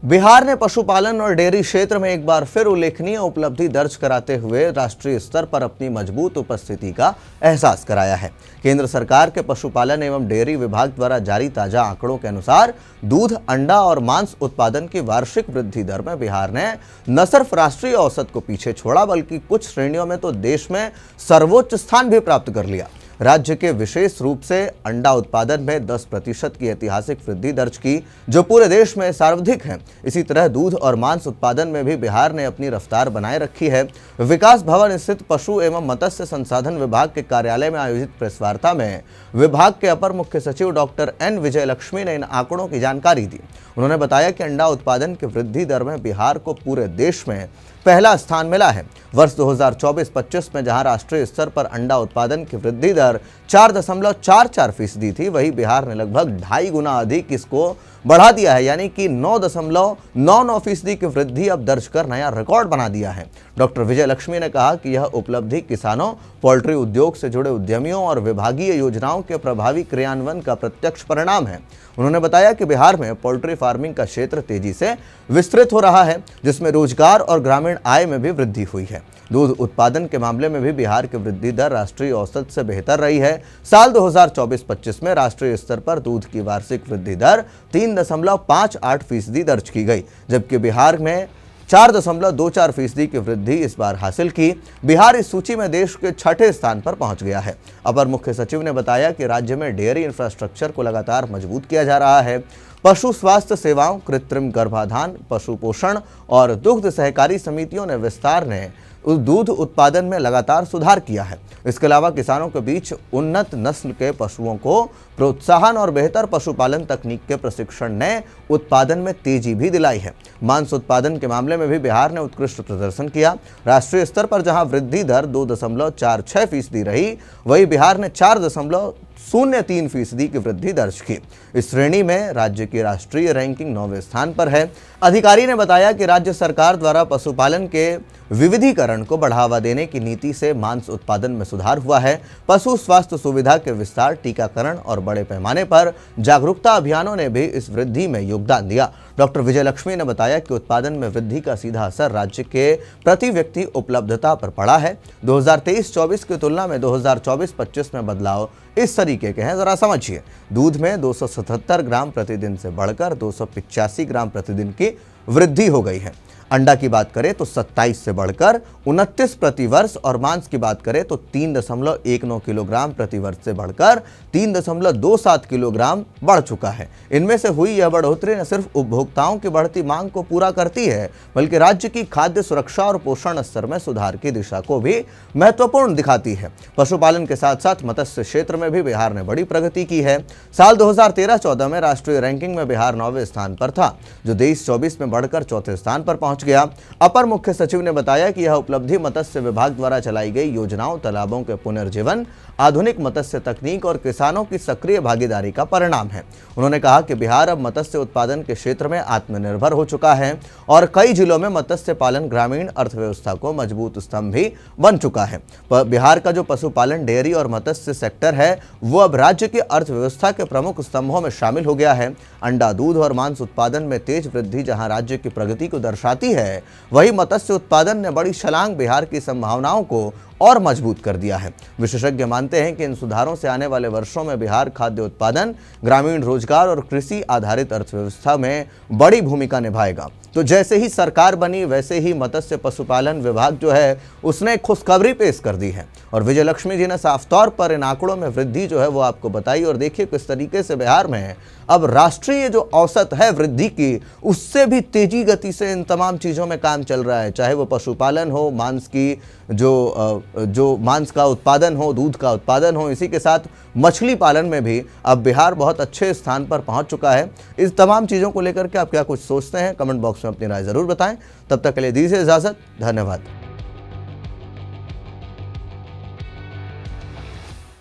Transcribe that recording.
बिहार ने पशुपालन और डेयरी क्षेत्र में एक बार फिर उल्लेखनीय उपलब्धि दर्ज कराते हुए राष्ट्रीय स्तर पर अपनी मजबूत उपस्थिति का एहसास कराया है। केंद्र सरकार के पशुपालन एवं डेयरी विभाग द्वारा जारी ताजा आंकड़ों के अनुसार दूध, अंडा और मांस उत्पादन की वार्षिक वृद्धि दर में बिहार ने न सिर्फ राष्ट्रीय औसत को पीछे छोड़ा बल्कि कुछ श्रेणियों में तो देश में सर्वोच्च स्थान भी प्राप्त कर लिया। राज्य के विशेष रूप से अंडा उत्पादन में 10% की ऐतिहासिक वृद्धि दर्ज की, जो पूरे देश में सर्वाधिक है। इसी तरह दूध और मांस उत्पादन में भी बिहार ने अपनी रफ्तार बनाए रखी है। विकास भवन स्थित पशु एवं मत्स्य संसाधन विभाग के कार्यालय में आयोजित प्रेस वार्ता में विभाग के अपर मुख्य सचिव डॉक्टर एन विजयलक्ष्मी ने इन आंकड़ों की जानकारी दी। उन्होंने बताया कि अंडा उत्पादन की वृद्धि दर में बिहार को पूरे देश में पहला स्थान मिला है। वर्ष 2024-25 में जहां राष्ट्रीय स्तर पर अंडा उत्पादन की वृद्धि दर 4.44% थी, वहीं बिहार ने लगभग 2.5 गुना अधिक इसको बढ़ा दिया है, यानी कि 9.99% की वृद्धि अब दर्ज कर नया रिकॉर्ड बना दिया है। डॉक्टर विजयलक्ष्मी ने कहा कि यह उपलब्धि किसानों, पोल्ट्री उद्योग से जुड़े उद्यमियों और विभागीय योजनाओं के प्रभावी क्रियान्वयन का प्रत्यक्ष परिणाम है। उन्होंने बताया कि बिहार में पोल्ट्री फार्मिंग का क्षेत्र तेजी से विस्तृत हो रहा है, जिसमें रोजगार और ग्रामीण आय में भी वृद्धि हुई है। दूध उत्पादन के मामले में भी बिहार की वृद्धि दर राष्ट्रीय औसत से बेहतर रही है। साल 2024-25 में राष्ट्रीय स्तर पर दूध की वार्षिक वृद्धि दर 3.58% दर्ज की गई, जबकि बिहार में 4.24% की वृद्धि इस बार हासिल की। बिहार इस सूची में देश के 6ठे स्थान पर पहुंच गया है। अपर मुख्य सचिव ने बताया कि राज्य में डेयरी इंफ्रास्ट्रक्चर को लगातार मजबूत किया जा रहा है। पशु स्वास्थ्य सेवाओं, कृत्रिम गर्भाधान, पशु पोषण और दुग्ध सहकारी समितियों ने विस्तार ने दूध उत्पादन में लगातार सुधार किया है। इसके अलावा किसानों के बीच उन्नत नस्ल के पशुओं को प्रोत्साहन और बेहतर पशुपालन तकनीक के प्रशिक्षण ने उत्पादन में तेजी भी दिलाई है। मांस उत्पादन के मामले में भी बिहार ने उत्कृष्ट प्रदर्शन किया। राष्ट्रीय स्तर पर जहां वृद्धि दर 2.46% रही, वहीं बिहार ने 4.03% की वृद्धि दर्ज की। इस श्रेणी में राज्य की राष्ट्रीय रैंकिंग 9वें स्थान पर है। अधिकारी ने बताया कि राज्य सरकार द्वारा पशुपालन के विविधीकरण को बढ़ावा देने की नीति से मांस उत्पादन में सुधार हुआ है। पशु स्वास्थ्य सुविधा के विस्तार, टीकाकरण और बड़े पैमाने पर जागरूकता अभियानों ने भी इस वृद्धि में योगदान दिया। डॉक्टर विजयलक्ष्मी ने बताया कि उत्पादन में वृद्धि का सीधा असर राज्य के प्रति व्यक्ति उपलब्धता पर पड़ा है। 2023-24 की तुलना में 2024-25 में बदलाव इस तरीके के हैं, जरा समझिए। दूध में 277 ग्राम प्रतिदिन से बढ़कर 285 ग्राम प्रतिदिन की वृद्धि हो गई है। अंडा की बात करें तो 27 से बढ़कर 29 प्रतिवर्ष और मांस की बात करें तो 3.19 किलोग्राम प्रतिवर्ष से बढ़कर 3.27 किलोग्राम बढ़ चुका है। इनमें से हुई यह बढ़ोतरी न सिर्फ उपभोक्ताओं की बढ़ती मांग को पूरा करती है, बल्कि राज्य की खाद्य सुरक्षा और पोषण स्तर में सुधार की दिशा को भी महत्वपूर्ण दिखाती है। पशुपालन के साथ साथ मत्स्य क्षेत्र में भी बिहार ने बड़ी प्रगति की है। साल 2013-14 में राष्ट्रीय रैंकिंग में बिहार 9वें स्थान पर था, जो 23-24 में बढ़कर 4थे स्थान पर पहुंच गया। अपर मुख्य सचिव ने बताया कि यह उपलब्धि मत्स्य विभाग द्वारा चलाई गई योजनाओं, तालाबों के पुनर्जीवन, आधुनिक मत्स्य तकनीक और किसानों की सक्रिय भागीदारी का परिणाम है। उन्होंने कहा कि बिहार अब मत्स्य उत्पादन के क्षेत्र में आत्मनिर्भर हो चुका है और कई जिलों में मत्स्य पालन ग्रामीण अर्थव्यवस्था को मजबूत स्तंभ भी बन चुका है। बिहार का जो पशुपालन, डेयरी और मत्स्य सेक्टर है, वो अब राज्य की अर्थव्यवस्था के प्रमुख स्तंभों में शामिल हो गया है। अंडा, दूध और मांस उत्पादन में तेज वृद्धि जहां राज्य की प्रगति को दर्शाती है, वहीं मत्स्य उत्पादन ने बड़ी छलांग बिहार की संभावनाओं को और मजबूत कर दिया है। विशेषज्ञ मानते हैं कि इन सुधारों से आने वाले वर्षों में बिहार खाद्य उत्पादन, ग्रामीण रोजगार और कृषि आधारित अर्थव्यवस्था में बड़ी भूमिका निभाएगा। तो जैसे ही सरकार बनी, वैसे ही मत्स्य पशुपालन विभाग जो है उसने खुशखबरी पेश कर दी है और विजयलक्ष्मी जी ने साफ तौर पर इन आंकड़ों में वृद्धि जो है वो आपको बताई। और देखिए किस तरीके से बिहार में अब राष्ट्रीय जो औसत है वृद्धि की, उससे भी तेजी गति से इन तमाम चीज़ों में काम चल रहा है, चाहे वो पशुपालन हो, मांस की जो मांस का उत्पादन हो, दूध का उत्पादन हो, इसी के साथ मछली पालन में भी अब बिहार बहुत अच्छे स्थान पर पहुंच चुका है। इस तमाम चीज़ों को लेकर के आप क्या कुछ सोचते हैं, कमेंट बॉक्स में अपनी राय ज़रूर बताएं। तब तक के लिए दीजिए इजाज़त, धन्यवाद।